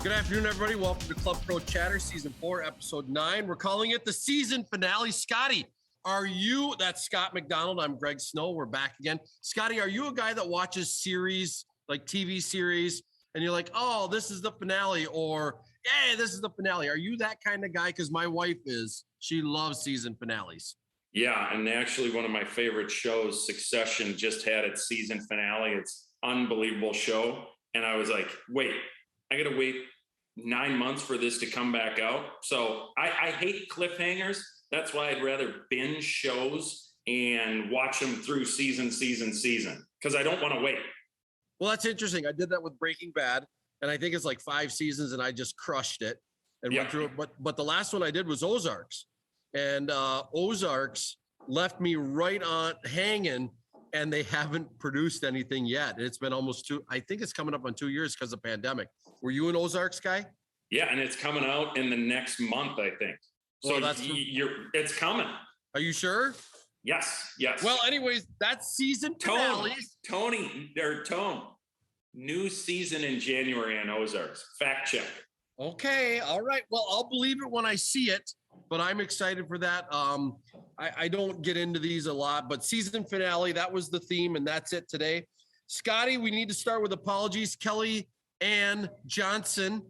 Good afternoon, everybody. Welcome to Club Pro Chatter, Season 4, Episode 9. We're calling it the season finale. Scotty, that's Scott McDonald. I'm Greg Snow. We're back again. Scotty, are you a guy that watches series, like TV series, and you're like, oh, this is the finale, or, yeah, this is the finale? Are you that kind of guy? Because my wife is. She loves season finales. Yeah, and actually one of my favorite shows, Succession, just had its season finale. It's an unbelievable show. And I was like, wait, I got to wait 9 months for this to come back out. So I hate cliffhangers. That's why I'd rather binge shows and watch them through season, because I don't want to wait. Well, that's interesting. I did that with Breaking Bad, and I think it's like 5 seasons, and I just crushed it and went through it. But the last one I did was Ozarks, and Ozarks left me right on hanging, and they haven't produced anything yet. It's been almost I think it's coming up on 2 years because of pandemic. Were you an Ozarks guy? Yeah, and it's coming out in the next month, I think. So it's coming. Are you sure? Yes. Well, anyways, that's season finale. Tone. New season in January on Ozarks. Fact check. Okay. All right. Well, I'll believe it when I see it, but I'm excited for that. I don't get into these a lot, but season finale, that was the theme, and that's it today. Scotty, we need to start with apologies. Kelly Ann Johnson.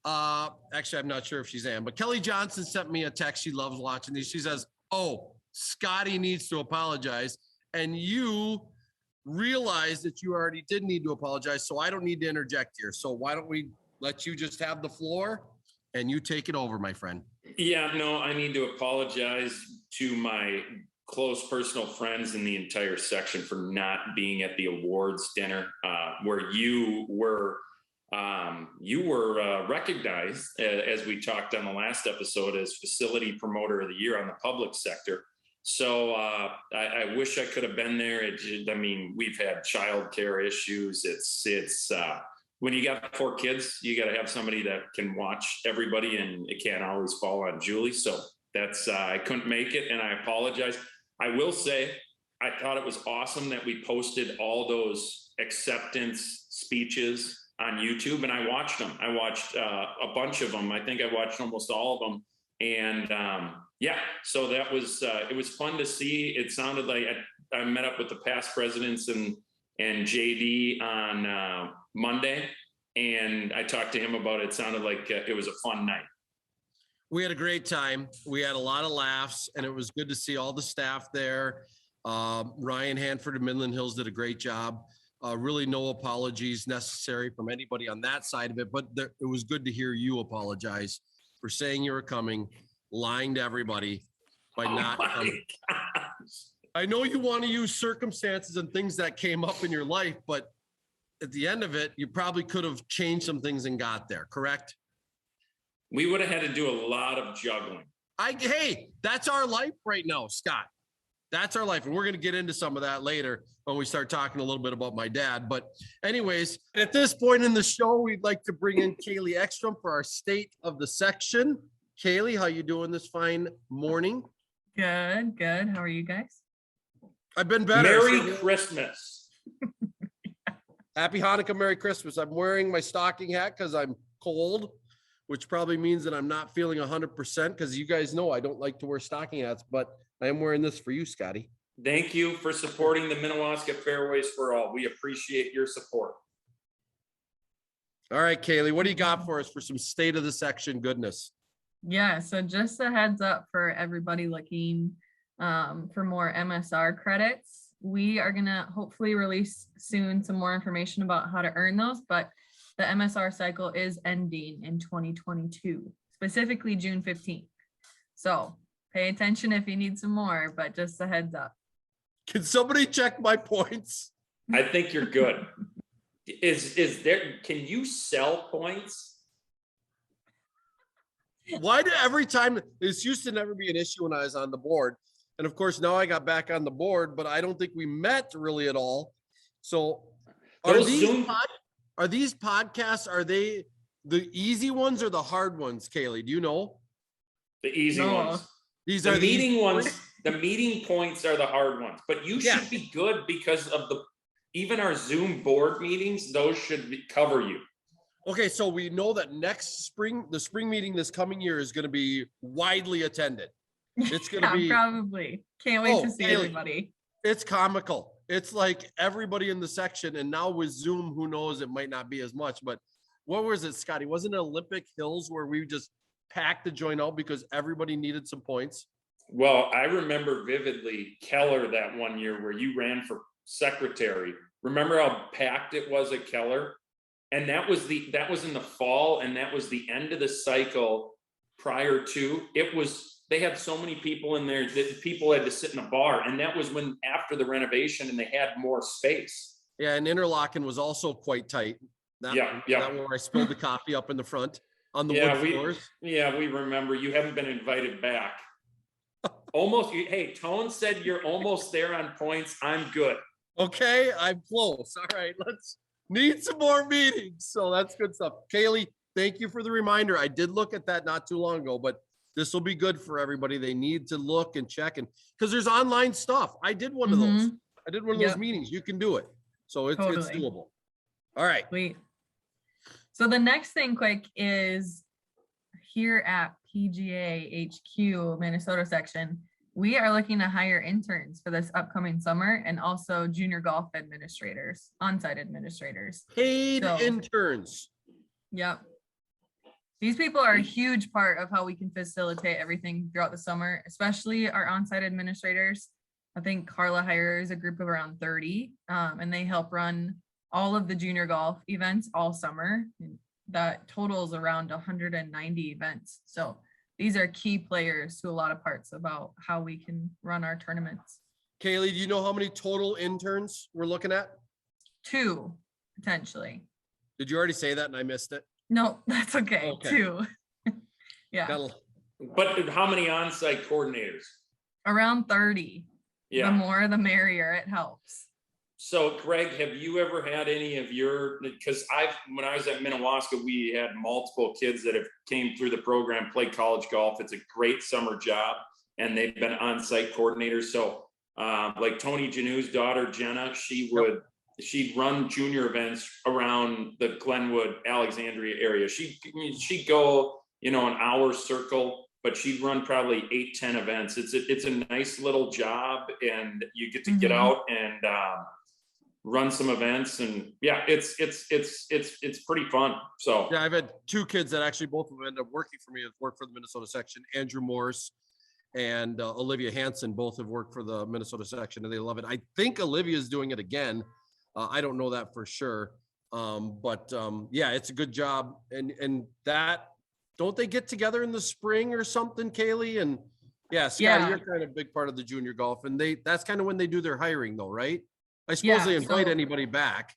Actually, I'm not sure if she's Ann, but Kelly Johnson sent me a text. She loves watching these. She says, oh, Scotty needs to apologize. And you realize that you already did need to apologize, so I don't need to interject here. So why don't we let you just have the floor and you take it over, my friend? Yeah, no, I need to apologize to my close personal friends in the entire section for not being at the awards dinner where you were recognized, as we talked on the last episode, as Facility Promoter of the Year on the public sector. So I wish I could have been there. We've had childcare issues. It's when you got 4 kids, you got to have somebody that can watch everybody, and it can't always fall on Julie. So that's I couldn't make it, and I apologize. I will say I thought it was awesome that we posted all those acceptance speeches on YouTube, and I watched them. I watched a bunch of them. I think I watched almost all of them. And so that was, it was fun to see. It sounded like I met up with the past presidents and JD on Monday, and I talked to him about it. It sounded like it was a fun night. We had a great time. We had a lot of laughs, and it was good to see all the staff there. Ryan Hanford of Midland Hills did a great job. Really no apologies necessary from anybody on that side of it, but it was good to hear you apologize for saying you were coming, lying to everybody by not coming. I know you want to use circumstances and things that came up in your life, but at the end of it, you probably could have changed some things and got there, correct? We would have had to do a lot of juggling. Hey, that's our life right now, Scott. That's our life. And we're going to get into some of that later when we start talking a little bit about my dad. But anyways, at this point in the show, we'd like to bring in Kailey Ekstrom for our state of the section. Kailey, how you doing this fine morning? Good. How are you guys? I've been better. Merry Christmas. Happy Hanukkah, Merry Christmas. I'm wearing my stocking hat because I'm cold, which probably means that I'm not feeling 100% because you guys know I don't like to wear stocking hats, but I am wearing this for you, Scotty. Thank you for supporting the Minnewaska Fairways for All. We appreciate your support. All right, Kailey, what do you got for us for some state of the section goodness? Yeah, so just a heads up for everybody looking for more MSR credits. We are going to hopefully release soon some more information about how to earn those, but the MSR cycle is ending in 2022, specifically June 15th. So pay attention if you need some more, but just a heads up. Can somebody check my points? I think you're good. Is there, can you sell points? Why do every time, this used to never be an issue when I was on the board. And of course, now I got back on the board, but I don't think we met really at all. So are these podcasts, are they the easy ones or the hard ones, Kailey? Do you know? The easy ones. These the are meeting ones. The meeting points are the hard ones, but you should be good because of even our Zoom board meetings, those should cover you. Okay, so we know that next spring, the spring meeting this coming year is going to be widely attended. It's going to be probably. Can't wait to see Kailey, everybody. it's comical. It's like everybody in the section, and now with Zoom, who knows, it might not be as much, but what was it, Scotty? Wasn't it Olympic Hills where we just packed the joint out because everybody needed some points? Well, I remember vividly Keller that one year where you ran for secretary. Remember how packed it was at Keller? And that was in the fall, and that was the end of the cycle prior to it. Was they had so many people in there that people had to sit in a bar, and that was when after the renovation and they had more space. Yeah, and Interlaken was also quite tight. That where I spilled the coffee up in the front on the wood floors. We remember. You haven't been invited back. Almost. Hey, Tone said you're almost there on points. I'm good. Okay, I'm close. All right, let's need some more meetings. So that's good stuff. Kailey, thank you for the reminder. I did look at that not too long ago, but this will be good for everybody. They need to look and check, and because there's online stuff. I did one of those. I did one of those meetings. You can do it. So it's doable. All right. Sweet. So the next thing quick is here at PGA HQ Minnesota section, we are looking to hire interns for this upcoming summer and also junior golf administrators, on-site administrators. Paid interns. Yep. These people are a huge part of how we can facilitate everything throughout the summer, especially our on-site administrators. I think Carla hires a group of around 30, and they help run all of the junior golf events all summer. That totals around 190 events. So these are key players to a lot of parts about how we can run our tournaments. Kailey, do you know how many total interns we're looking at? 2, potentially. Did you already say that and I missed it? No, that's okay. 2. Yeah. But how many on-site coordinators? Around 30. Yeah. The more, the merrier. It helps. So, Greg, have you ever had any of your, because when I was at Minnewaska, we had multiple kids that have came through the program, played college golf. It's a great summer job, and they've been on-site coordinators. So, like Tony Janew's daughter, Jenna, she'd run junior events around the Glenwood, Alexandria area. She'd go, an hour circle, but she'd run probably 8-10 events. It's a nice little job, and you get to get out and run some events, and it's pretty fun. So yeah, I've had 2 kids that actually both of them ended up working for me. Have worked for the Minnesota section. Andrew Morse and Olivia Hansen both have worked for the Minnesota section, and they love it. I think Olivia is doing it again. I don't know that for sure, but it's a good job. And that, don't they get together in the spring or something, Kailey? And Scotty, you're kind of a big part of the junior golf, and that's kind of when they do their hiring, though, right? I suppose they invite anybody back.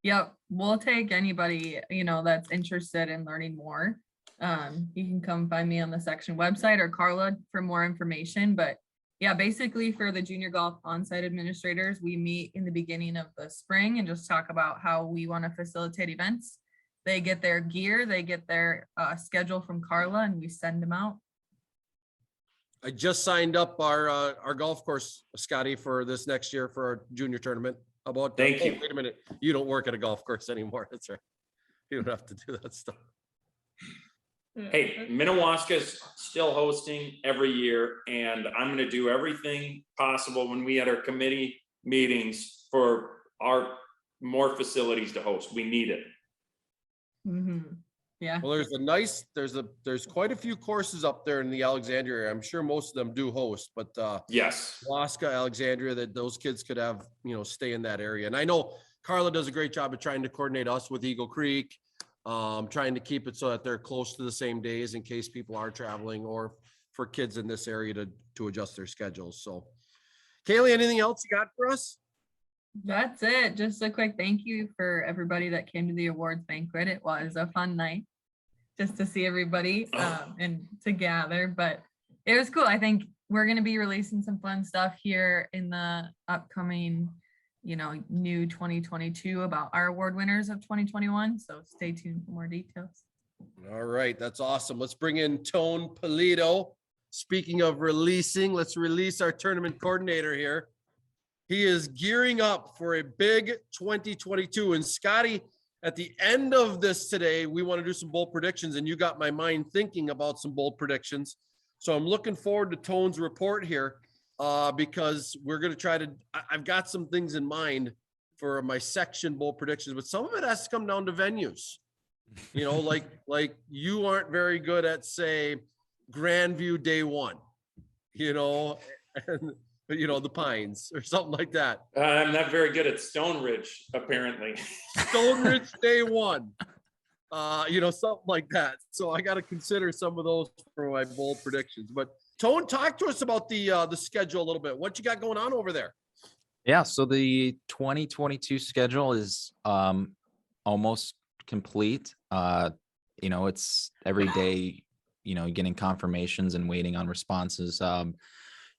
Yep. We'll take anybody, that's interested in learning more. You can come find me on the section website or Carla for more information. But basically for the junior golf on-site administrators, we meet in the beginning of the spring and just talk about how we want to facilitate events. They get their gear, they get their schedule from Carla, and we send them out. I just signed up our golf course, Scotty, for this next year for our junior tournament. Thank you. Wait a minute. You don't work at a golf course anymore. That's right. You don't have to do that stuff. Hey, Minnewaska's still hosting every year, and I'm going to do everything possible when we had our committee meetings for our more facilities to host. We need it. Yeah. Well, there's quite a few courses up there in the Alexandria area. I'm sure most of them do host, but yes, Alaska, Alexandria, that those kids could have, stay in that area. And I know Carla does a great job of trying to coordinate us with Eagle Creek, trying to keep it so that they're close to the same days in case people are traveling, or for kids in this area to adjust their schedules. So, Kailey, anything else you got for us? That's it. Just a quick thank you for everybody that came to the awards banquet. It was a fun night just to see everybody and to gather, but it was cool. I think we're going to be releasing some fun stuff here in the upcoming, new 2022 about our award winners of 2021. So stay tuned for more details. All right. That's awesome. Let's bring in Tone Pulido. Speaking of releasing, let's release our tournament coordinator here. He is gearing up for a big 2022. And Scotty, at the end of this today, we want to do some bold predictions, and you got my mind thinking about some bold predictions. So I'm looking forward to Tone's report here because we're going to try to, I've got some things in mind for my section bold predictions, but some of it has to come down to venues. You know, like you aren't very good at, say, Grandview day one, you know, and, you know, the Pines or something like that. I'm not very good at Stone Ridge, apparently. Stone Ridge day one, you know, something like that. So I got to consider some of those for my bold predictions. But Tone, talk to us about the schedule a little bit. What you got going on over there? Yeah, so the 2022 schedule is almost complete. You know, it's every day, you know, getting confirmations and waiting on responses.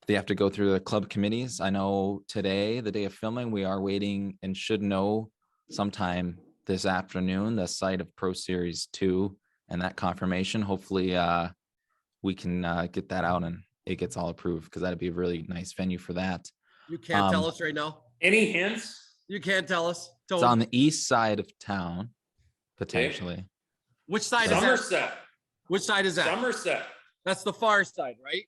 They have to go through the club committees. I know today, the day of filming, we are waiting and should know sometime this afternoon the site of Pro Series 2 and that confirmation. Hopefully we can get that out and it gets all approved, because that'd be a really nice venue for that. You can't tell us right now. Any hints? You can't tell us. Tone. It's on the east side of town, potentially. Which side is that? Somerset. Which side is that? Somerset. That's the far side, right?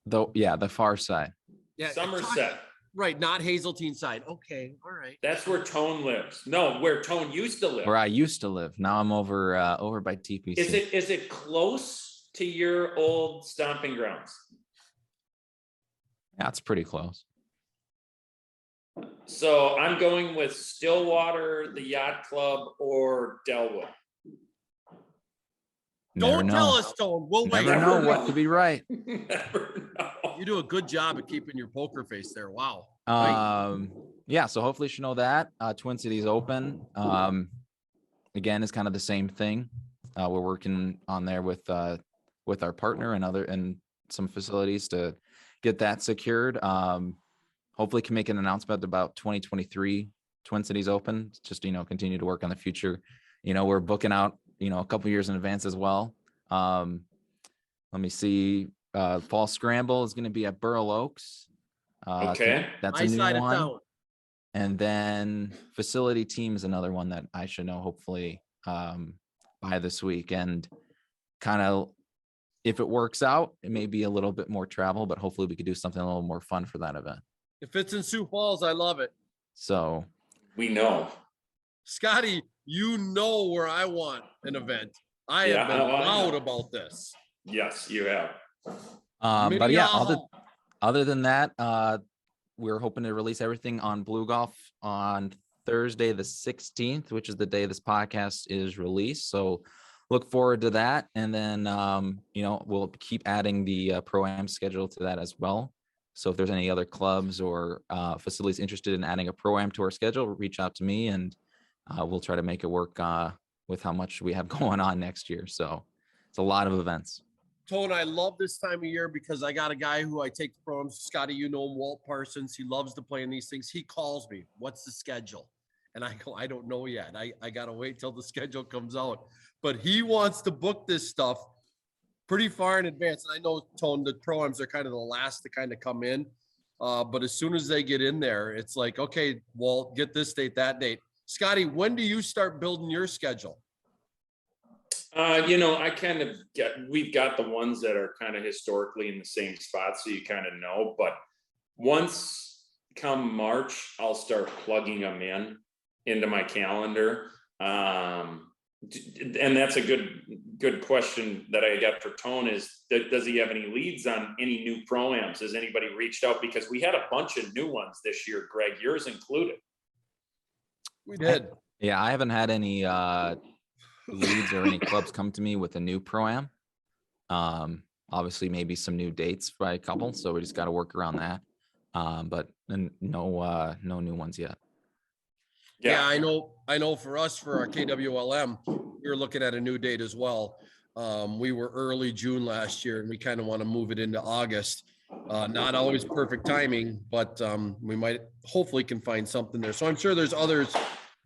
Though, yeah, the far side. Yeah. Somerset. Right, not Hazeltine side. Okay, all right. That's where Tone lives. No, where Tone used to live. Where I used to live. Now I'm over by TPC. Is it close to your old stomping grounds? Yeah, it's pretty close. So I'm going with Stillwater, the Yacht Club, or Delwood. Don't Never tell know. us, Tone. We'll wait. Never know what could be right. Never know. You do a good job at keeping your poker face there. Wow. Yeah, so hopefully you should know that. Twin Cities Open. Again, is kind of the same thing. We're working on there with our partner and some facilities to get that secured. Hopefully can make an announcement about 2023 Twin Cities Open. Just, you know, continue to work on the future. You know, we're booking out, you know, a couple years in advance as well. Let me see. Fall Scramble is going to be at Burl Oaks. Okay. That's My a new side of one. town. And then Facility Team is another one that I should know hopefully by this week. And kind of, if it works out, it may be a little bit more travel, but hopefully we could do something a little more fun for that event. If it's in Sioux Falls, I love it. So We know. Scotty, you know where I want an event. I have been loud about this. Yes, you have. but yeah, Minnehaha. other than that, we're hoping to release everything on Blue Golf on Thursday, the 16th, which is the day this podcast is released. So look forward to that. And then, you know, we'll keep adding the Pro-Am schedule to that as well. So if there's any other clubs or facilities interested in adding a Pro-Am to our schedule, reach out to me and we'll try to make it work with how much we have going on next year. So it's a lot of events. Tone, I love this time of year because I got a guy who I take the programs. Scotty, you know him, Walt Parsons. He loves to play in these things. He calls me, what's the schedule? And I go, I don't know yet. I got to wait till the schedule comes out. But he wants to book this stuff pretty far in advance. And I know, Tone, the Pro-Ams are kind of the last to kind of come in. But as soon as they get in there, it's like, okay, Walt, get this date, that date. Scotty, when do you start building your schedule? You know, we've got the ones that are kind of historically in the same spot, so you kind of know, but once come March, I'll start plugging them into my calendar. And that's a good question that I got for Tone is, does he have any leads on any new Pro-Ams? Has anybody reached out? Because we had a bunch of new ones this year, Greg, yours included. We did. Yeah, I haven't had any leads or any clubs come to me with a new Pro-Am. Obviously maybe some new dates by a couple, so we just got to work around that. But no new ones yet. Yeah, I know for us, for our KWLM, we were looking at a new date as well. We were early June last year and we kind of want to move it into August. Not always perfect timing, but we might hopefully can find something there. So I'm sure there's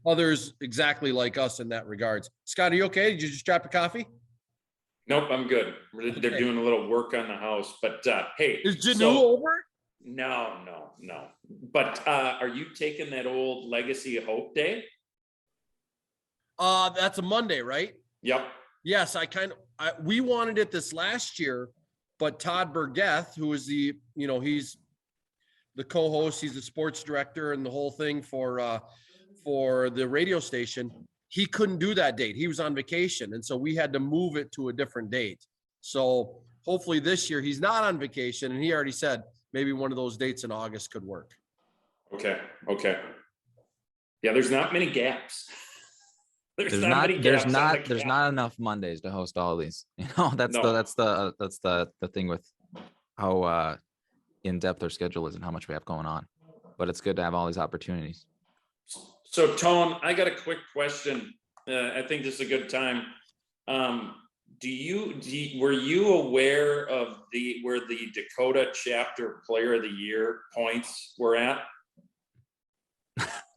others exactly like us in that regards. Scott, are you okay? Did you just drop a coffee? Nope, I'm good. They're doing a little work on the house, but hey. Is Janu over? No. But are you taking that old Legacy of Hope day? That's a Monday, right? Yep. Yes, we wanted it this last year, but Todd Burgeth, who is he's the co-host, he's the sports director and the whole thing for the radio station. He couldn't do that date. He was on vacation. And so we had to move it to a different date. So hopefully this year he's not on vacation. And he already said maybe one of those dates in August could work. Okay. Yeah, there's not many gaps. There's not enough Mondays to host all these. That's the thing with how in depth our schedule is and how much we have going on. But it's good to have all these opportunities. So Tone, I got a quick question. I think this is a good time. Were you aware of where the Dakota Chapter Player of the Year points were at?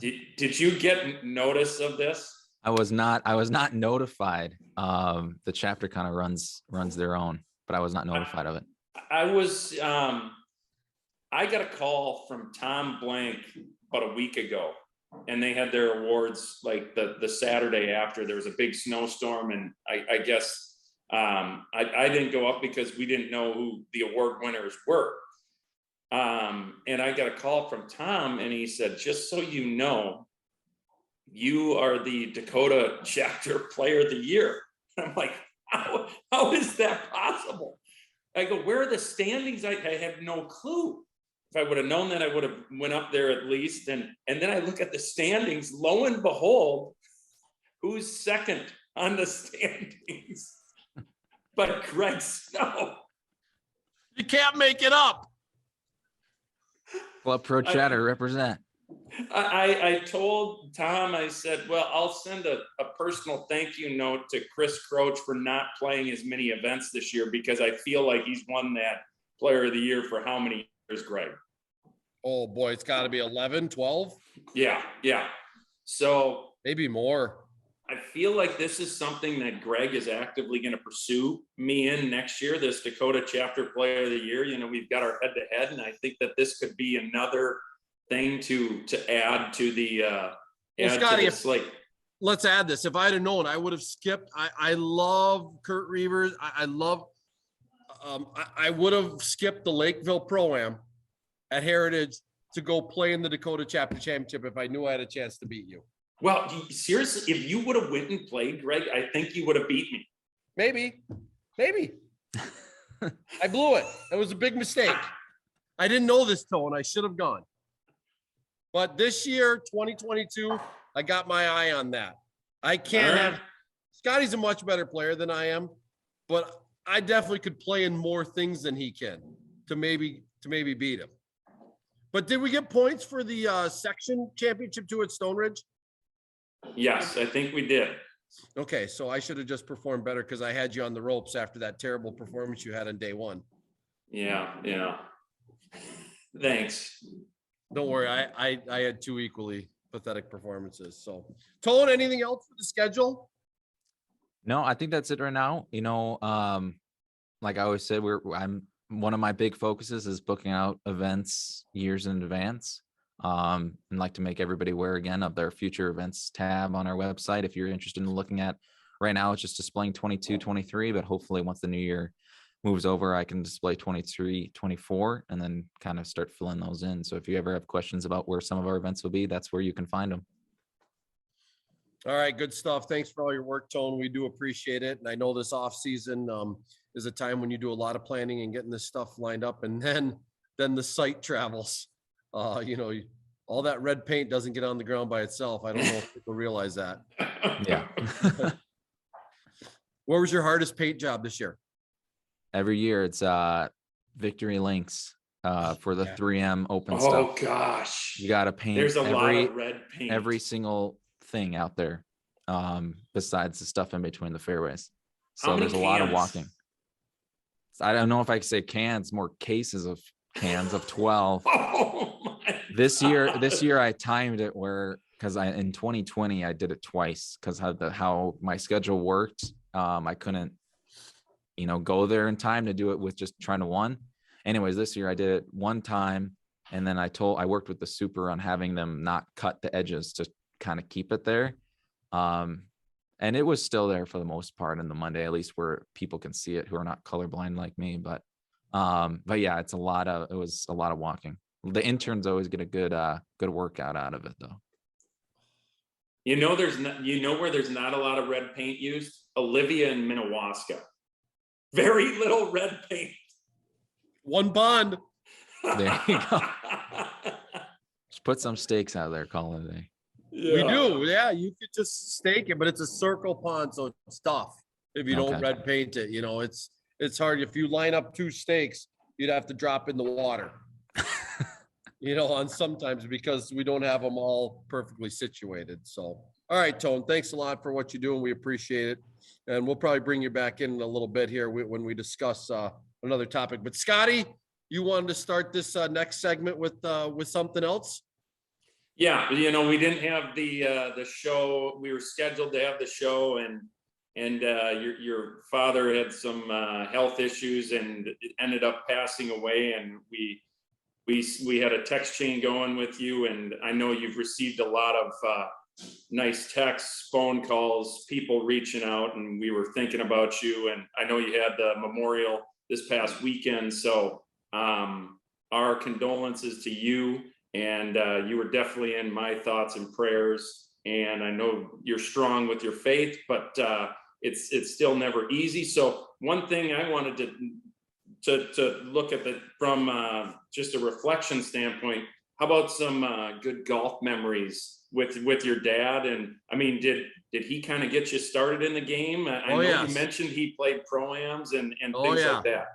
Did you get notice of this? I was not notified. The chapter kind of runs their own, but I was not notified of it. I got a call from Tom Blank about a week ago, and they had their awards like the Saturday after. There was a big snowstorm, and I guess I didn't go up because we didn't know who the award winners were. And I got a call from Tom, and he said, just so you know, you are the Dakota Chapter Player of the Year. I'm like, how is that possible? I go, where are the standings? I have no clue. If I would have known that, I would have went up there at least. And then I look at the standings, lo and behold, who's second on the standings? But Greg Snow. You can't make it up. Club Pro Chatter represent. I told Tom, I said, well, I'll send a personal thank you note to Chris Croach for not playing as many events this year, because I feel like he's won that Player of the Year for how many years, Greg? Oh boy, it's got to be 11, 12. Yeah. So maybe more. I feel like this is something that Greg is actively going to pursue me in next year, this Dakota Chapter Player of the Year. We've got our head-to-head, and I think that this could be another thing to add to the Scotty, slate. Let's add this. If I'd have known, I would have skipped. I love Kurt Reavers. I would have skipped the Lakeville Pro-Am at Heritage to go play in the Dakota Chapter Championship if I knew I had a chance to beat you. Well, seriously, if you would have went and played, Greg, I think you would have beat me. Maybe. I blew it. It was a big mistake. I didn't know this, Tone. I should have gone. But this year, 2022, I got my eye on that. I can't have Scotty's a much better player than I am, but I definitely could play in more things than he can to maybe beat him. But did we get points for the section championship too at Stone Ridge? Yes, I think we did. Okay, so I should have just performed better because I had you on the ropes after that terrible performance you had on day one. Yeah. Thanks. Don't worry, I had two equally pathetic performances. So, Tone, anything else for the schedule? No, I think that's it right now. Like I always said, I'm one of my big focuses is booking out events years in advance. And like to make everybody aware again of their future events tab on our website. If you're interested in looking at right now, it's just displaying 22, 23, but hopefully once the new year moves over, I can display 23, 24, and then kind of start filling those in. So if you ever have questions about where some of our events will be, that's where you can find them. All right, good stuff. Thanks for all your work, Tone. We do appreciate it. And I know this off season is a time when you do a lot of planning and getting this stuff lined up, and then the site travels. All that red paint doesn't get on the ground by itself. I don't know if people realize that. Yeah. What was your hardest paint job this year? Every year it's Victory Links for the 3M open stuff. Oh gosh. You got to paint. There's a lot of red paint. Every single thing out there besides the stuff in between the fairways. So there's a lot of walking. I don't know if I could say cans, more cases of cans of 12. Oh my this year I timed it because in 2020 I did it twice because how my schedule worked. I couldn't go there in time to do it with just trying to one. Anyways, this year I did it one time, and then I worked with the super on having them not cut the edges to kind of keep it there. And it was still there for the most part in the Monday, at least where people can see it who are not colorblind like me. But yeah, it was a lot of walking. The interns always get a good workout out of it though. You know, where there's not a lot of red paint used? Olivia and Minnewaska. Very little red paint. One bond. There you go. Just put some stakes out there, call it a day. We do. Yeah, you could just stake it, but it's a circle pond, so it's tough if you don't Okay. red paint it. You know, it's hard. If you line up 2 stakes, you'd have to drop in the water. You know, on sometimes because we don't have them all perfectly situated. So, all right, Tone, thanks a lot for what you do, and we appreciate it. And we'll probably bring you back in a little bit here when we discuss another topic. But Scotty, you wanted to start this next segment with something else? Yeah, you know, we didn't have the show. We were scheduled to have the show, and your father had some health issues and ended up passing away, and we had a text chain going with you, and I know you've received a lot of nice texts, phone calls, people reaching out, and we were thinking about you. And I know you had the memorial this past weekend, so our condolences to you. And you were definitely in my thoughts and prayers. And I know you're strong with your faith, but it's still never easy. So one thing I wanted to look at from just a reflection standpoint, how about some good golf memories with your dad? And I mean, did he kind of get you started in the game? I know yes. you mentioned he played pro-ams and Oh, things yeah. like that.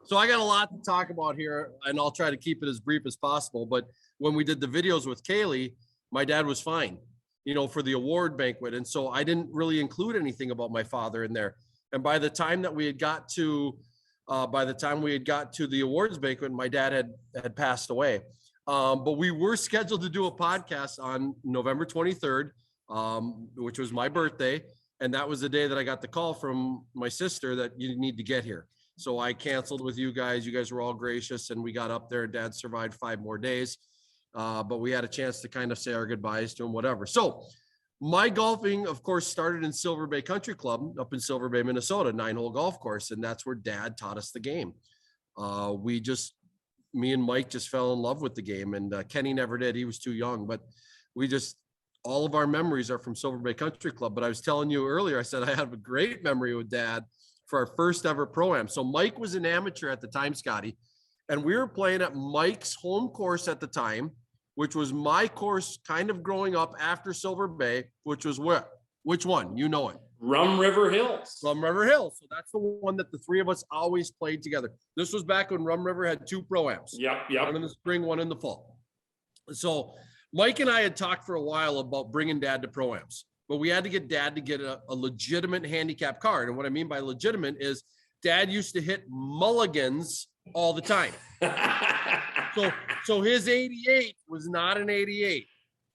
So I got a lot to talk about here, and I'll try to keep it as brief as possible. But when we did the videos with Kailey, my dad was fine, you know, for the award banquet. And so I didn't really include anything about my father in there. And by the time we had got to the awards banquet, my dad had passed away. But we were scheduled to do a podcast on November 23rd, which was my birthday. And that was the day that I got the call from my sister that you need to get here. So I canceled with you guys. You guys were all gracious, and we got up there. Dad survived 5 more days. But we had a chance to kind of say our goodbyes to him, whatever. So my golfing, of course, started in Silver Bay Country Club up in Silver Bay, Minnesota, 9-hole golf course. And that's where Dad taught us the game. Me and Mike just fell in love with the game, and Kenny never did. He was too young, but all of our memories are from Silver Bay Country Club. But I was telling you earlier, I said I have a great memory with Dad for our first ever pro-am. So Mike was an amateur at the time, Scotty, and we were playing at Mike's home course at the time, which was my course kind of growing up after Silver Bay, which was which one? You know it. Rum River Hills. Rum River Hills. So that's the one that the 3 of us always played together. This was back when Rum River had 2 pro-ams. Yep. One in the spring, one in the fall. So Mike and I had talked for a while about bringing Dad to pro-ams, but we had to get Dad to get a legitimate handicap card. And what I mean by legitimate is Dad used to hit mulligans all the time. So his 88 was not an 88,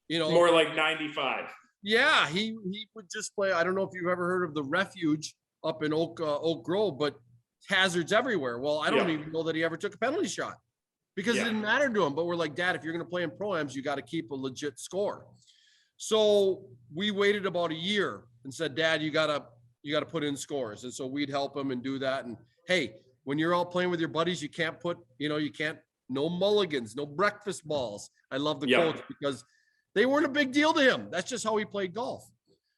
you know, more like 95. Yeah, he would just play. I don't know if you've ever heard of the Refuge up in Oak Grove, but hazards everywhere. Well, I don't even know that he ever took a penalty shot because it didn't matter to him. But we're like, Dad, if you're going to play in pro-ams, you got to keep a legit score. So we waited about a year and said, Dad, you got to put in scores. And so we'd help him and do that. And hey, when you're all playing with your buddies, you can't no mulligans, no breakfast balls. I love the quotes because they weren't a big deal to him. That's just how he played golf.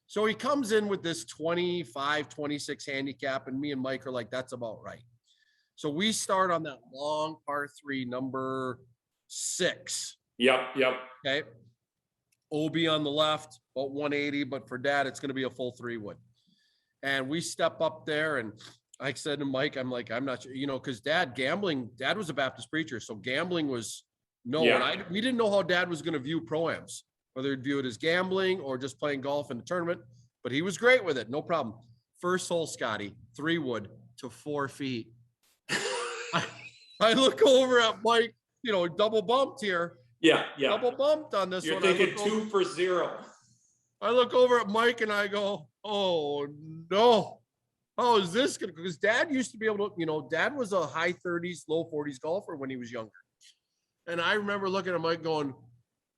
So he comes in with this 25, 26 handicap, and me and Mike are like, that's about right. So we start on that long par 3, number 6. Yep. Okay. OB on the left, about 180, but for Dad, it's going to be a full 3-wood. And we step up there, and I said to Mike, I'm like, I'm not sure, because Dad was a Baptist preacher, so gambling was no. Yeah. And we didn't know how Dad was going to view pro-ams, whether he'd view it as gambling or just playing golf in the tournament, but he was great with it. No problem. First hole, Scotty, 3-wood to 4 feet. I look over at Mike, double bumped here. Yeah. Double bumped on this You're one. You're thinking 2 for 0. I look over at Mike and I go, oh no. How is this going to, because Dad used to be able to, Dad was a high 30s, low 40s golfer when he was younger. And I remember looking at Mike going,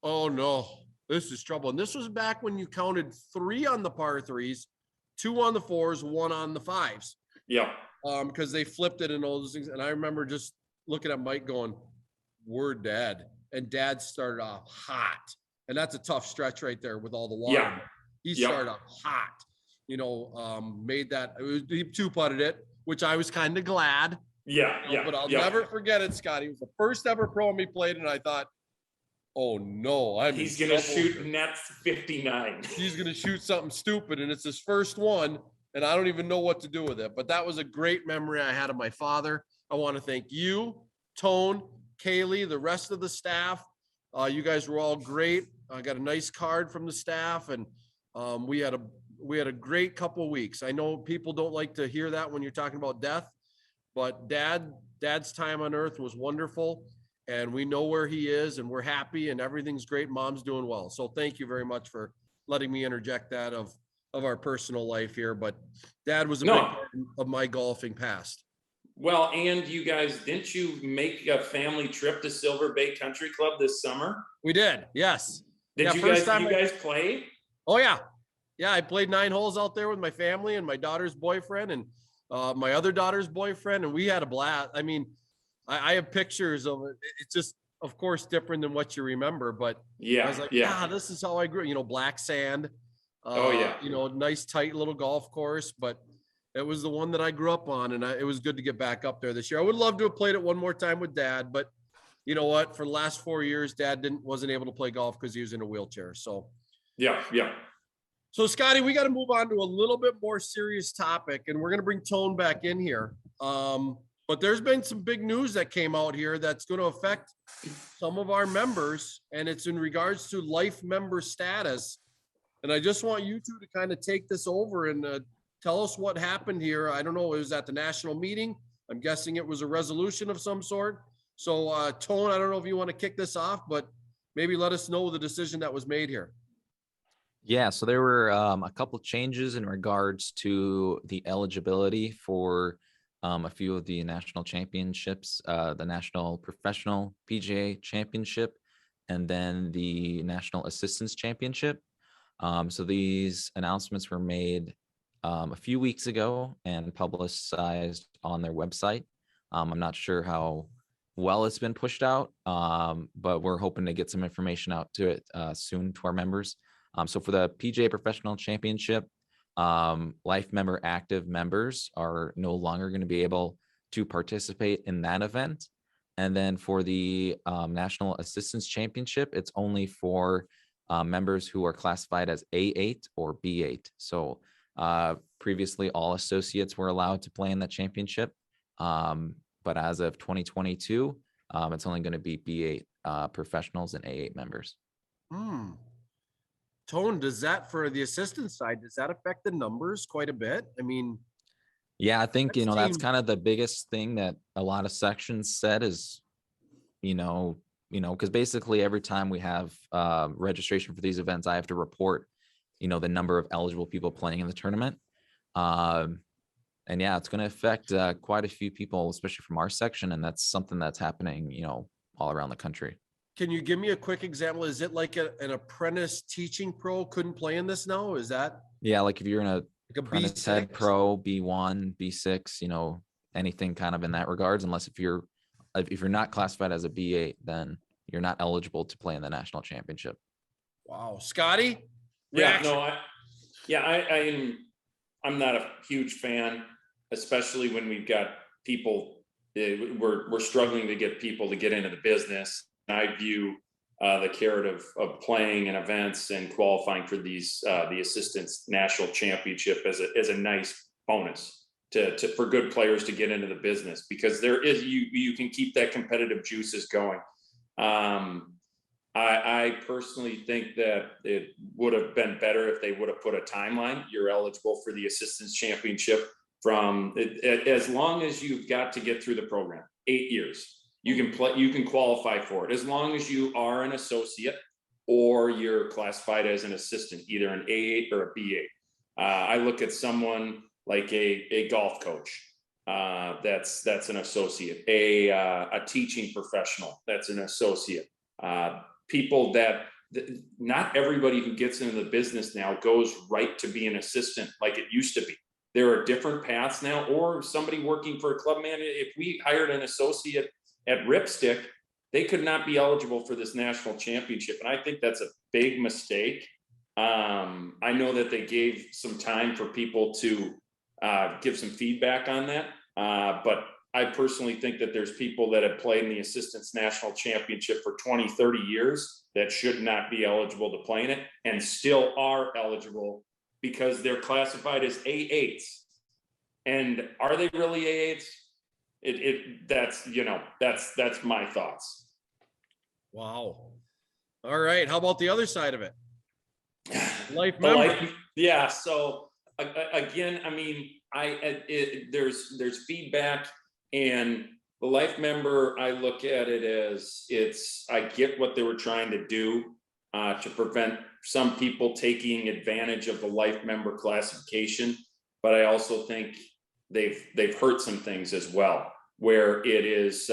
oh no, this is trouble. And this was back when you counted 3 on the par 3s, 2 on the 4s, 1 on the 5s. Yeah. Because they flipped it and all those things. And I remember just looking at Mike going, we're dead. And Dad started off hot. And that's a tough stretch right there with all the water. Yeah. He Yep. started off hot, made that, he 2-putted it, which I was kind of glad. Yeah. Yeah. But I'll yeah. never forget it, Scott. He was the first ever pro he played. And I thought, oh no, He's going to shoot net 59. He's going to shoot something stupid. And it's his first one. And I don't even know what to do with it. But that was a great memory I had of my father. I want to thank you, Tone, Kailey, the rest of the staff. You guys were all great. I got a nice card from the staff, and we had a great couple of weeks. I know people don't like to hear that when you're talking about death, but Dad's time on earth was wonderful, and we know where he is, and we're happy, and everything's great. Mom's doing well. So thank you very much for letting me interject that of our personal life here. But Dad was a big part of my golfing past. Well, and you guys, didn't you make a family trip to Silver Bay Country Club this summer? We did. Yes. Did you guys play? Oh yeah. Yeah. I played 9 holes out there with my family and my daughter's boyfriend and my other daughter's boyfriend. And we had a blast. I mean, I have pictures of it. It's just, of course, different than what you remember, but yeah, I was like, this is how I grew, black sand, nice, tight little golf course, but it was the one that I grew up on, and it was good to get back up there this year. I would love to have played it one more time with Dad, but you know what? For the last 4 years, Dad wasn't able to play golf because he was in a wheelchair. So yeah. So Scotty, we got to move on to a little bit more serious topic, and we're going to bring Tone back in here. But there's been some big news that came out here that's going to affect some of our members, and it's in regards to life member status. And I just want you two to kind of take this over and tell us what happened here. I don't know. It was at the national meeting. I'm guessing it was a resolution of some sort. So, Tone, I don't know if you want to kick this off, but maybe let us know the decision that was made here. Yeah, so there were a couple of changes in regards to the eligibility for a few of the national championships, the National Professional PGA Championship, and then the National Assistance Championship. So these announcements were made a few weeks ago and publicized on their website. I'm not sure how well it's been pushed out, but we're hoping to get some information out to it soon to our members. So for the PGA Professional Championship, life member active members are no longer going to be able to participate in that event. And then for the National Assistance Championship, it's only for members who are classified as A8 or B8. So previously, all associates were allowed to play in that championship. But as of 2022, it's only going to be B8 professionals and A8 members. Tone, does that, for the assistant side, does that affect the numbers quite a bit? I mean, yeah, I think, that's kind of the biggest thing that a lot of sections said is, because basically every time we have registration for these events, I have to report, the number of eligible people playing in the tournament. And yeah, it's going to affect quite a few people, especially from our section. And that's something that's happening, all around the country. Can you give me a quick example? Is it like an apprentice teaching pro couldn't play in this now? Is that? Yeah, like if you're in a apprentice head B6? pro, B1, B6, anything kind of in that regards, unless if you're not classified as a B8, then you're not eligible to play in the national championship. Wow. Scotty? I'm not a huge fan, especially when we've got people, we're struggling to get people to get into the business. I view the carrot of playing in events and qualifying for these the assistants national championship as a nice bonus for good players to get into the business, because there is you can keep that competitive juices going. I personally think that it would have been better if they would have put a timeline. You're eligible for the assistants championship from as long as you've got to get through the program, 8 years. You can qualify for it as long as you are an associate or you're classified as an assistant, either an A8 or a B8. I look at someone like a golf coach, that's an associate, a teaching professional, that's an associate. People that not everybody who gets into the business now goes right to be an assistant like it used to be. There are different paths now, or somebody working for a club manager. If we hired an associate at Ripstick, they could not be eligible for this national championship. And I think that's a big mistake. I know that they gave some time for people to give some feedback on that. But I personally think that there's people that have played in the assistants national championship for 20, 30 years that should not be eligible to play in it and still are eligible because they're classified as A8s. And are they really A8s? That's my thoughts. Wow. All right. How about the other side of it? Life member. Yeah. So again, I mean, there's feedback, and the life member, I look at it as I get what they were trying to do to prevent some people taking advantage of the life member classification. But I also think they've hurt some things as well, where it is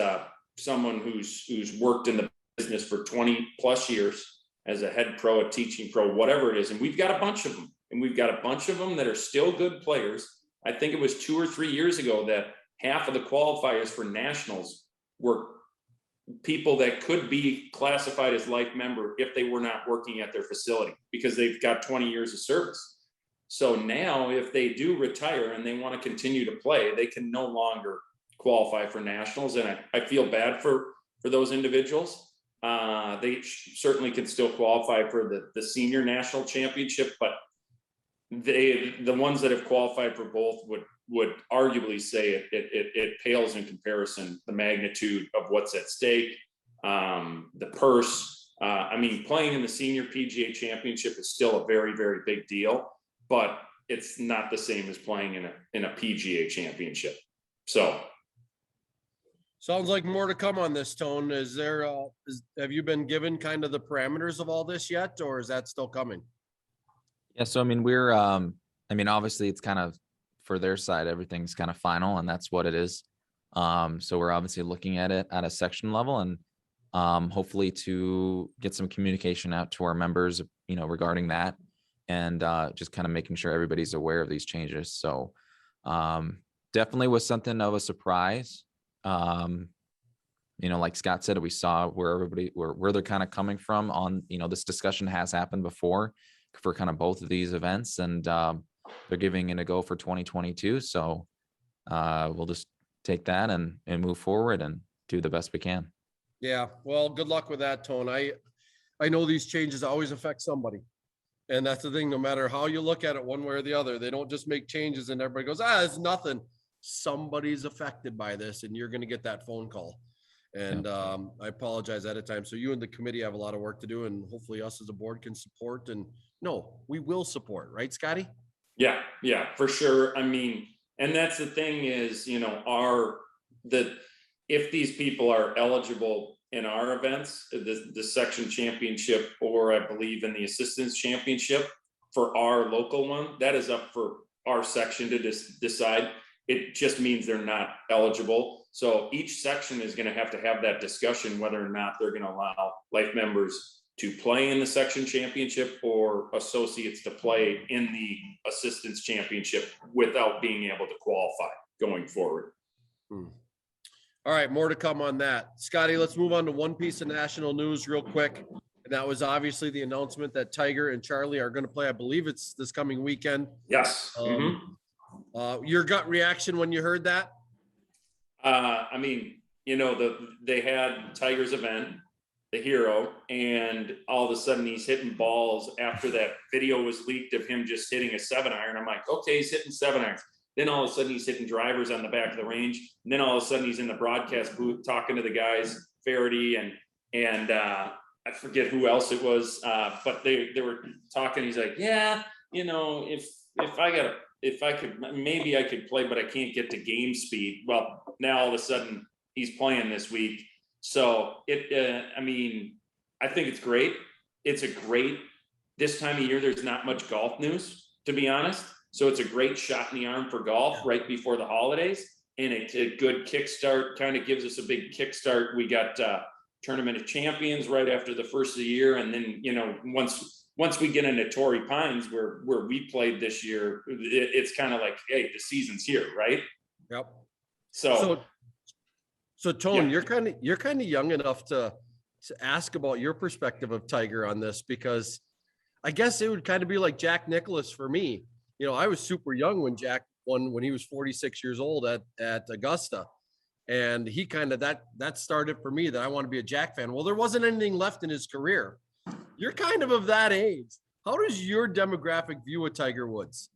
someone who's worked in the business for 20 plus years as a head pro, a teaching pro, whatever it is. And we've got a bunch of them, that are still good players. I think it was 2 or 3 years ago that half of the qualifiers for nationals were people that could be classified as life member if they were not working at their facility because they've got 20 years of service. So now if they do retire and they want to continue to play, they can no longer qualify for nationals. And I feel bad for those individuals. They certainly can still qualify for the senior national championship, but the ones that have qualified for both would arguably say it pales in comparison, the magnitude of what's at stake, the purse. I mean, playing in the senior PGA championship is still a very, very big deal, but it's not the same as playing in a PGA championship. So Sounds like more to come on this, Tone. Is there, have you been given kind of the parameters of all this yet, or is that still coming? Yeah, so I mean, obviously it's kind of for their side, everything's kind of final, and that's what it is. So we're obviously looking at it at a section level, and hopefully to get some communication out to our members, regarding that, and just kind of making sure everybody's aware of these changes. So definitely was something of a surprise. Like Scott said, we saw where they're kind of coming from on, this discussion has happened before for kind of both of these events, and they're giving it a go for 2022. So we'll just take that and move forward and do the best we can. Yeah. Well, good luck with that, Tone. I know these changes always affect somebody. And that's the thing, no matter how you look at it one way or the other, they don't just make changes and everybody goes, it's nothing. Somebody's affected by this, and you're going to get that phone call. And I apologize ahead of time. So you and the committee have a lot of work to do, and hopefully us as a board can support. And we will support, right, Scotty? Yeah, for sure. I mean, and that's the thing is, if these people are eligible in our events, the section championship, or I believe in the assistance championship for our local one, that is up for our section to decide. It just means they're not eligible. So each section is going to have that discussion whether or not they're going to allow life members to play in the section championship or associates to play in the assistance championship without being able to qualify going forward. All right, more to come on that. Scotty, let's move on to one piece of national news real quick. And that was obviously the announcement that Tiger and Charlie are going to play. I believe it's this coming weekend. Yes. Your gut reaction when you heard that? I mean, they had Tiger's event, the hero, and all of a sudden he's hitting balls after that video was leaked of him just hitting a 7-iron. I'm like, okay, he's hitting 7-irons. Then all of a sudden he's hitting drivers on the back of the range. And then all of a sudden he's in the broadcast booth talking to the guys, Faraday and I forget who else it was, but they were talking. He's like, yeah, if I could, maybe I could play, but I can't get to game speed. Well, now all of a sudden he's playing this week. So I think it's great. This time of year, there's not much golf news, to be honest. So it's a great shot in the arm for golf right before the holidays. And it's a good kickstart, kind of gives us a big kickstart. We got Tournament of Champions right after the first of the year. And then, once we get into Torrey Pines where we played this year, it's kind of like, hey, the season's here, right? Yep. So Tone, Yeah. you're kind of young enough to ask about your perspective of Tiger on this, because I guess it would kind of be like Jack Nicklaus for me. I was super young when Jack won when he was 46 years old at Augusta. And he kind of that started for me that I want to be a Jack fan. Well, there wasn't anything left in his career. You're kind of that age. How does your demographic view of Tiger Woods?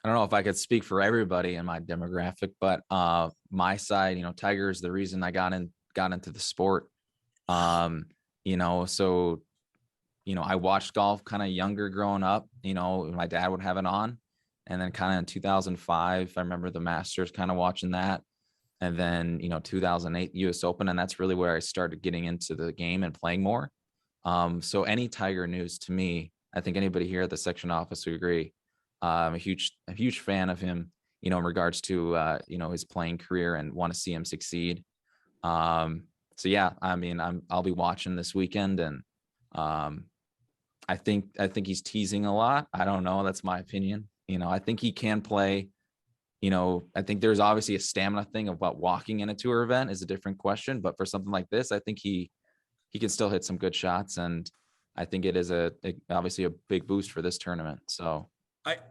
I don't know if I could speak for everybody in my demographic, but my side, Tiger is the reason I got into the sport. So I watched golf kind of younger growing up. My dad would have it on, and then kind of in 2005, I remember the Masters, kind of watching that, and then 2008 U.S. Open, and that's really where I started getting into the game and playing more. So any Tiger news to me, I think anybody here at the section office would agree. I'm a huge fan of him, in regards to, his playing career, and want to see him succeed. So yeah, I mean, I'll be watching this weekend, and I think he's teasing a lot. I don't know. That's my opinion. I think he can play. I think there's obviously a stamina thing about walking in a tour event is a different question, but for something like this, I think he can still hit some good shots, and I think it is obviously a big boost for this tournament. So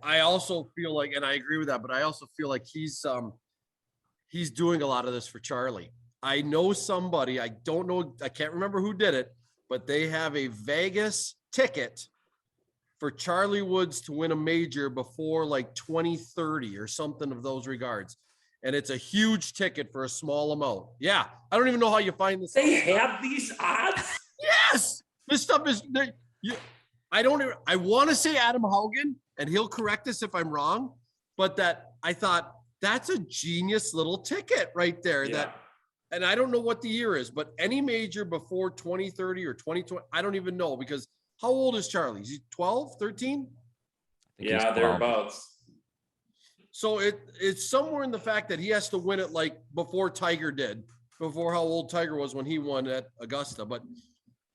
I also feel like, and I agree with that, but I also feel like he's doing a lot of this for Charlie. I know somebody, I don't know, I can't remember who did it, but they have a Vegas ticket for Charlie Woods to win a major before like 2030 or something of those regards. And it's a huge ticket for a small amount. Yeah. I don't even know how you find this. They have these odds? Yes. This stuff is, I want to say Adam Haugen, and he'll correct us if I'm wrong, but I thought that's a genius little ticket right there. Yeah. And I don't know what the year is, but any major before 2030 or 2020, I don't even know, because how old is Charlie? Is he 12, 13? Yeah, thereabouts. So it's somewhere in the fact that he has to win it like before Tiger did, before how old Tiger was when he won at Augusta. But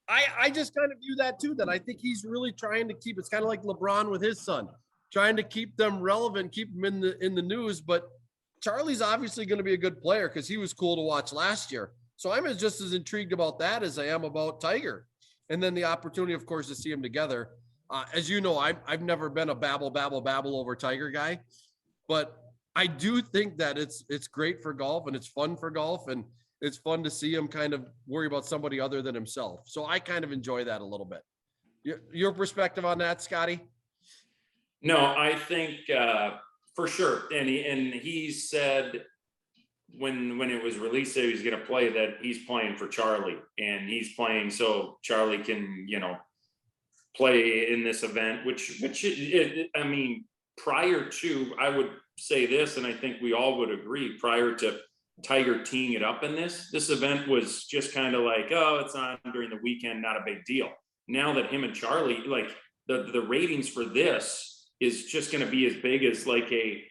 I just kind of view that too, that I think he's really trying to keep, it's kind of like LeBron with his son, trying to keep them relevant, keep them in the news. But Charlie's obviously going to be a good player because he was cool to watch last year. So I'm just as intrigued about that as I am about Tiger. And then the opportunity, of course, to see them together. As you know, I've never been a babble over Tiger guy, but I do think that it's great for golf, and it's fun for golf, and it's fun to see him kind of worry about somebody other than himself. So I kind of enjoy that a little bit. Your perspective on that, Scotty? No, I think for sure. And he said when it was released that he was going to play, that he's playing for Charlie, and he's playing so Charlie can, play in this event, which I mean, prior to, I would say this, and I think we all would agree, prior to Tiger teeing it up in this event was just kind of like, oh, it's on during the weekend, not a big deal. Now that him and Charlie, like the ratings for this is just going to be as big as like a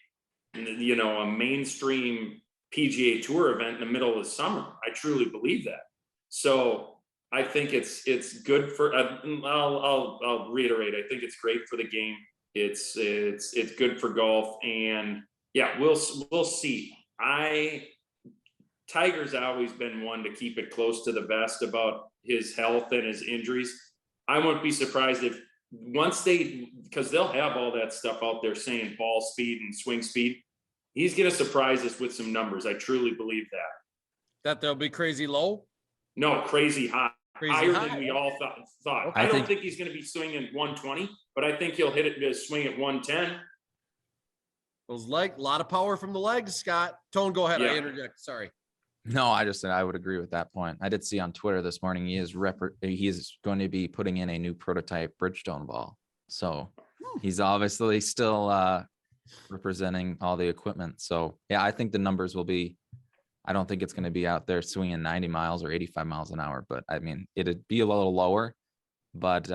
mainstream PGA Tour event in the middle of the summer. I truly believe that. So I think it's good for. I'll reiterate. I think it's great for the game. It's good for golf, and yeah, we'll see. Tiger's always been one to keep it close to the vest about his health and his injuries. I wouldn't be surprised if once because they'll have all that stuff out there saying ball speed and swing speed. He's going to surprise us with some numbers. I truly believe that. That they'll be crazy low? No, crazy high. Higher than we all thought. Okay. I don't think he's going to be swinging 120, but I think he'll hit it, swing at 110. Those legs, a lot of power from the legs, Scott. Tone, go ahead. Yeah. I interject. Sorry. No, I just said I would agree with that point. I did see on Twitter this morning he is going to be putting in a new prototype Bridgestone ball. So he's obviously still representing all the equipment. So yeah, I think the numbers will be. I don't think it's going to be out there swinging 90 miles or 85 miles an hour, but I mean it'd be a little lower. But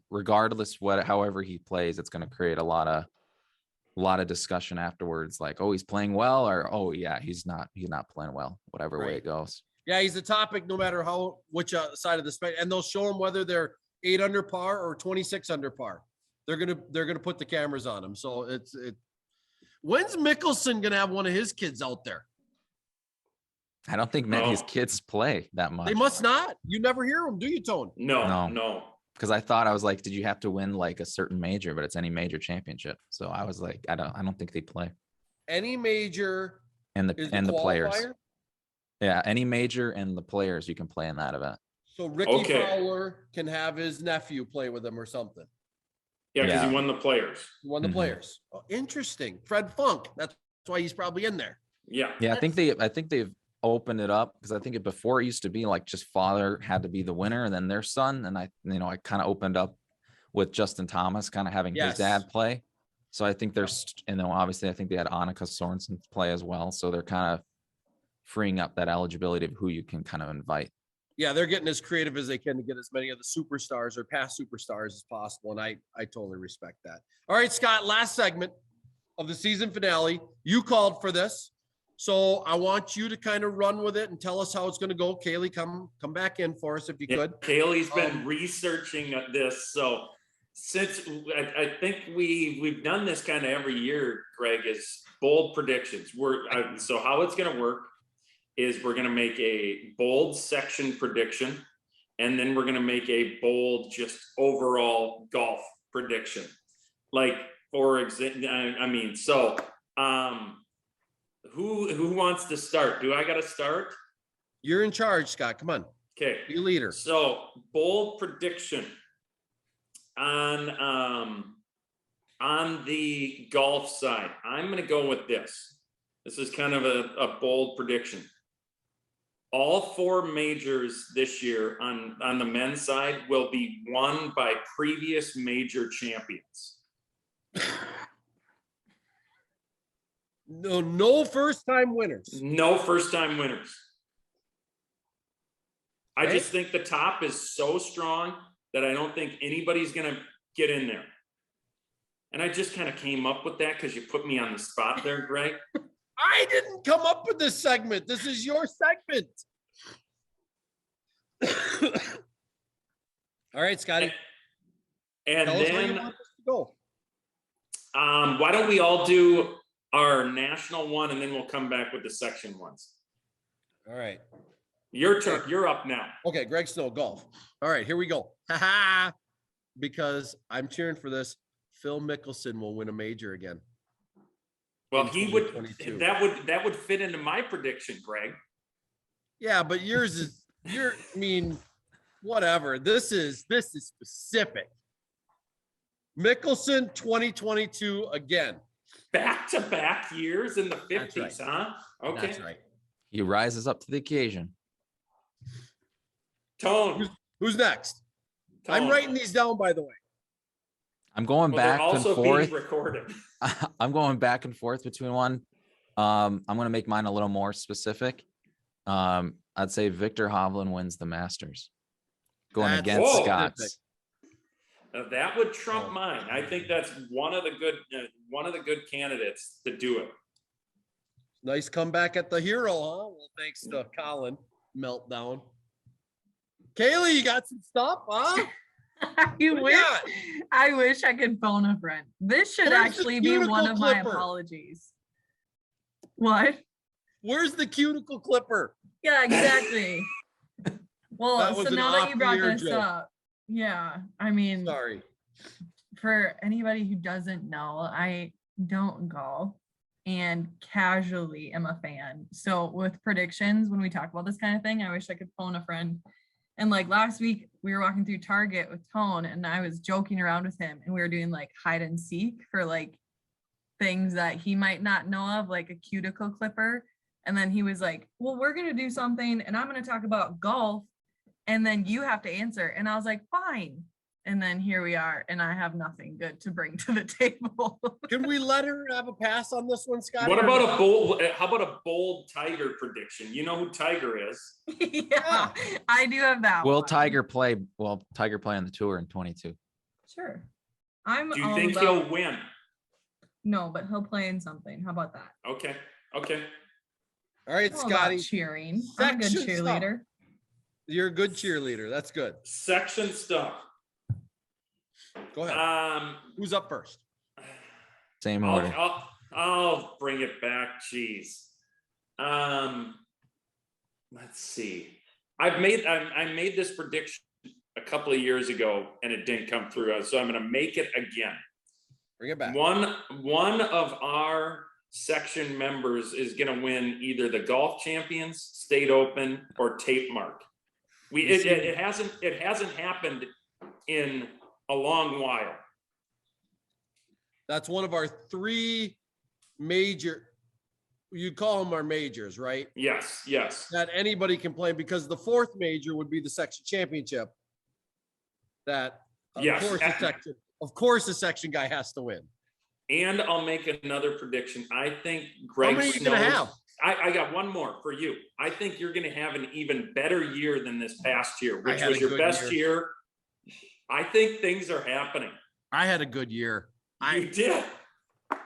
regardless, however he plays, it's going to create a lot of discussion afterwards, like, oh, he's playing well, or oh yeah, he's not playing well, whatever way it goes. Yeah, he's a topic no matter which side of the spectrum, and they'll show him whether they're 8 under par or 26 under par. They're gonna put the cameras on him. So when's Mickelson gonna have one of his kids out there? I don't think his kids play that much. They must not. You never hear them, do you, Tone? No. Because I was like, did you have to win like a certain major? But it's any major championship. So I was like, I don't think they play. Any major And the players. qualifier? Yeah, any major and the players you can play in that event. So Ricky Fowler can have his nephew play with him or something. Yeah, because he won the players. He won the players. Oh, interesting. Fred Funk. That's why he's probably in there. Yeah. Yeah, I think they've opened it up, because I think before it used to be like just father had to be the winner and then their son. And I kind of opened up with Justin Thomas kind of having his dad play. So I think there's, obviously I think they had Annika Sorensen play as well. So they're kind of freeing up that eligibility of who you can kind of invite. Yeah, they're getting as creative as they can to get as many of the superstars or past superstars as possible. And I totally respect that. All right, Scott, last segment of the season finale. You called for this. So I want you to kind of run with it and tell us how it's going to go. Kailey, come back in for us if you could. Kailey's been researching this. So since I think we've done this kind of every year, Greg, is bold predictions. So how it's going to work is we're going to make a bold section prediction, and then we're going to make a bold just overall golf prediction. Like, for example, who wants to start? Do I got to start? You're in charge, Scott. Come on. Okay. Be leader. So bold prediction on the golf side. I'm going to go with this. This is kind of a bold prediction. All 4 majors this year on the men's side will be won by previous major champions. No first-time winners. No first-time winners. I Okay. just think the top is so strong that I don't think anybody's going to get in there. And I just kind of came up with that because you put me on the spot there, Greg. I didn't come up with this segment. This is your segment. All right, Scotty. And Tell us where you then want this to go. why don't we all do our national one, and then we'll come back with the section ones. All right. Your turn. You're up now. Okay, Greg Snow, golf. All right, here we go. Ha-ha. Because I'm cheering for this. Phil Mickelson will win a major again. Well, in he would. 2022. That would fit into my prediction, Greg. Yeah, but yours is whatever. This is specific. Mickelson 2022 again. Back-to-back years in the 50s, That's right. huh? Okay. That's right. He rises up to the occasion. Tone. Who's next? Tone. I'm writing these down, by the way. I'm going Well, back they're and also forth. being recorded. I'm going back and forth between one. I'm going to make mine a little more specific. I'd say Victor Hovland wins the Masters. Going That's against Whoa. Scott's. Now, that would trump mine. I think that's one of the good candidates to do it. Nice comeback at the hero, huh? Well, thanks to Colin meltdown. Kaylee, you got some stuff, huh? I wish I could phone a friend. This should Where's the actually be one cuticle of my clipper? apologies. What? Where's the cuticle clipper? Yeah, exactly. Well, That was so an now that you brought off-the-air this joke. up, yeah, I mean, Sorry. for anybody who doesn't know, I don't golf and casually am a fan. So with predictions, when we talk about this kind of thing, I wish I could phone a friend. And like last week, we were walking through Target with Tone, and I was joking around with him, and we were doing like hide and seek for like things that he might not know of, like a cuticle clipper. And then he was like, well, we're going to do something, and I'm going to talk about golf, and then you have to answer. And I was like, fine. And then here we are, and I have nothing good to bring to the table. Can we let her have a pass on this one, Scott? What about a bold? How about a bold Tiger prediction? You know who Tiger is. Yeah, I do have that Will one. Tiger play on the tour in 22? Sure. I'm Do you all think about, he'll win? no, but he'll play in something. How about that? Okay. All right, I don't know about Scotty. cheering. I'm a good Section stuff. cheerleader. You're a good cheerleader. That's good. Section stuff. Go ahead. Who's up first? Same order. I'll bring it back. Jeez. Let's see. I made this prediction a couple of years ago and it didn't come through. So I'm going to make it again. Bring it back. One of our section members is going to win either the golf champions, state open, or tape mark. It hasn't happened in a long while. That's one of our three major, you call them our majors, right? Yes. That anybody can play, because the fourth major would be the section championship. That of course the section guy has to win. And I'll make another prediction. I think Greg How many are you gonna have? I got one more for you. I think you're going to have an even better year than this past year, which was your best year. I think things are happening. I had a good year. You did.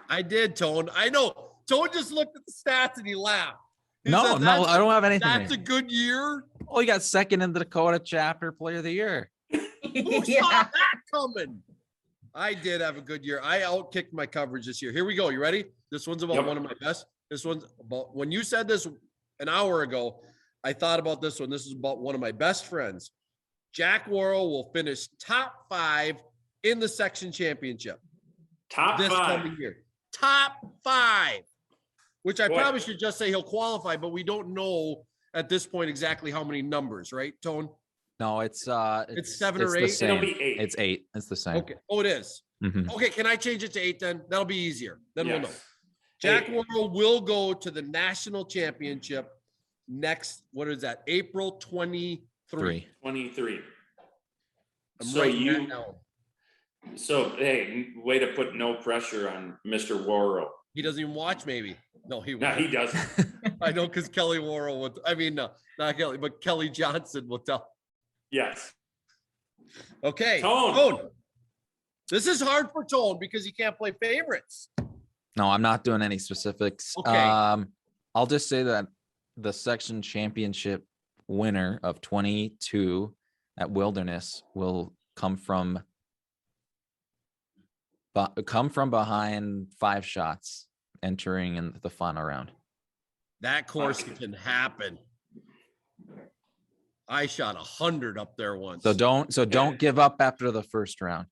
I did, Tone. I know. Tone just looked at the stats and he laughed. He No, said, I don't have anything. That's a good year. Oh, you got second in the Dakota chapter player of the year. Who saw that coming? I did have a good year. I outkicked my coverage this year. Here we go. You ready? This one's about one of my best. This one's about, when you said this an hour ago, I thought about this one. This is about one of my best friends. Jack Worrell will finish top 5 in the section championship. Top this 5 coming year. Top 5. Which I probably should just say he'll qualify, but we don't know at this point exactly how many numbers, right, Tone? No, it's 7 or 8. It'll be 8. It's 8. It's the same. Okay. Oh, it is. Mhm. Okay, can I change it to 8 then? That'll be easier. Then we'll know. Yes. Jack Worrell will go to the national championship next, what is that? April 23. 23. I'm So writing that down. So, hey, way to put no pressure on Mr. Worrell. He doesn't even watch, maybe. No, he No, won't. he doesn't. I know, because Kelly Worrell would, I mean, no, not Kelly, but Kelly Johnson will tell. Yes. Okay. Tone. This is hard for Tone because he can't play favorites. No, I'm not doing any specifics. Okay. I'll just say that the section championship winner of 22 at Wilderness will come from behind 5 shots entering in the final round. That course can happen. I shot 100 up there once. So don't give up after the first round.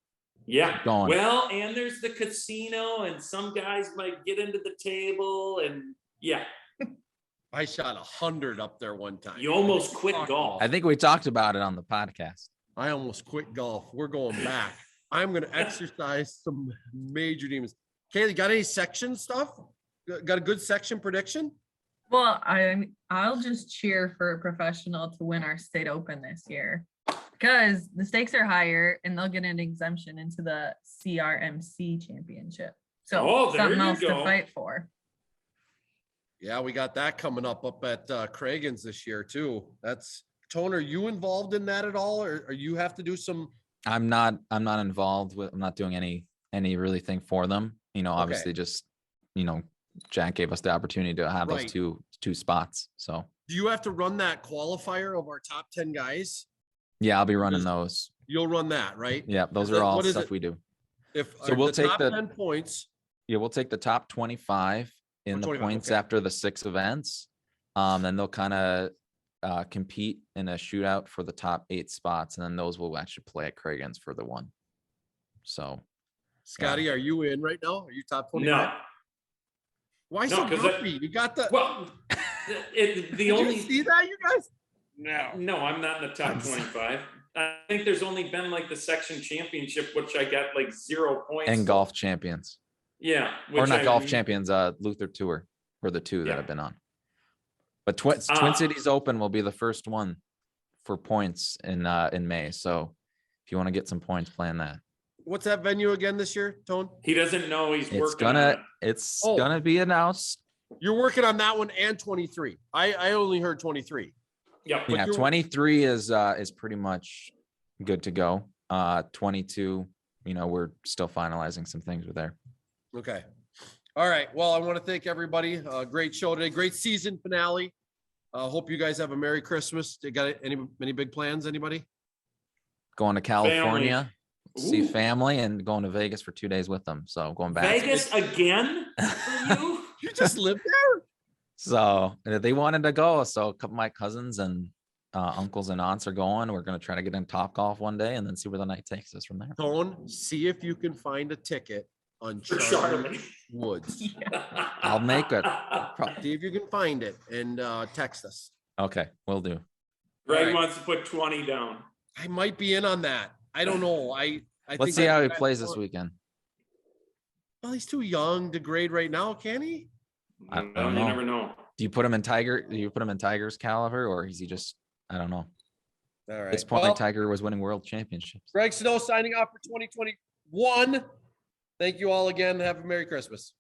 Yeah. Keep going. Well, and there's the casino, and some guys might get into the table, and yeah. I shot 100 up there one time. You almost quit golf. I think we talked about it on the podcast. I almost quit golf. We're going back. I'm going to exercise some major demons. Kailey, got any section stuff? Got a good section prediction? Well, I'll just cheer for a professional to win our state open this year, because the stakes are higher and they'll get an exemption into the CRMC championship. So something else to fight for. Yeah, we got that coming up at Cragen's this year too. That's Tone. Are you involved in that at all, or you have to do some? I'm not involved with. I'm not doing any really thing for them. Obviously, just Jack gave us the opportunity to have those two spots. So do you have to run that qualifier of our top 10 guys? Yeah, I'll be running those. You'll run that, right? Yeah, those are all stuff we do. So we'll take the top 10 points. Yeah, we'll take the top 25 in the points after the 6 events. Then they'll kind of compete in a shootout for the top 8 spots, and then those will actually play at Cragen's for the 1. So, Scotty, are you in right now? Are you top 25? No. Why so grumpy? You got the the only you see that, you guys? No, I'm not in the top 25. I think there's only been like the section championship, which I got like 0 points. And golf champions. Yeah. Or not golf champions, Luther Tour were the 2 that have been on. But Twin Cities Open will be the first one for points in May. So if you want to get some points, plan that. What's that venue again this year, Tone? He doesn't know. He's working on it. It's gonna be announced. You're working on that one and 23. I only heard 23. Yeah. Yeah, 23 is pretty much good to go. 22, we're still finalizing some things with there. Okay. All right. Well, I want to thank everybody. Great show today. Great season finale. Hope you guys have a Merry Christmas. You got any big plans? Anybody? Going to California, see Ooh. family, and going to Vegas for 2 days with them. So going back. Vegas again for you? You just live there? So they wanted to go. So a couple of my cousins and uncles and aunts are going. We're going to try to get in Top Golf one day and then see where the night takes us from there. Tone, see if you can find a ticket on For Charlie Charlie. Woods. I'll make it. See if you can find it and text us. Okay, will do. Greg All right. wants to put 20 down. I might be in on that. I don't know. I Let's think see how he I- plays this weekend. Well, he's too young to grade right now, can he? I don't Well, you know. never know. Do you put him in Tiger's caliber, or is he just, I don't know. All At right. this point, Well, Tiger was winning world championships. Greg Snow signing off for 2021. Thank you all again. Have a Merry Christmas.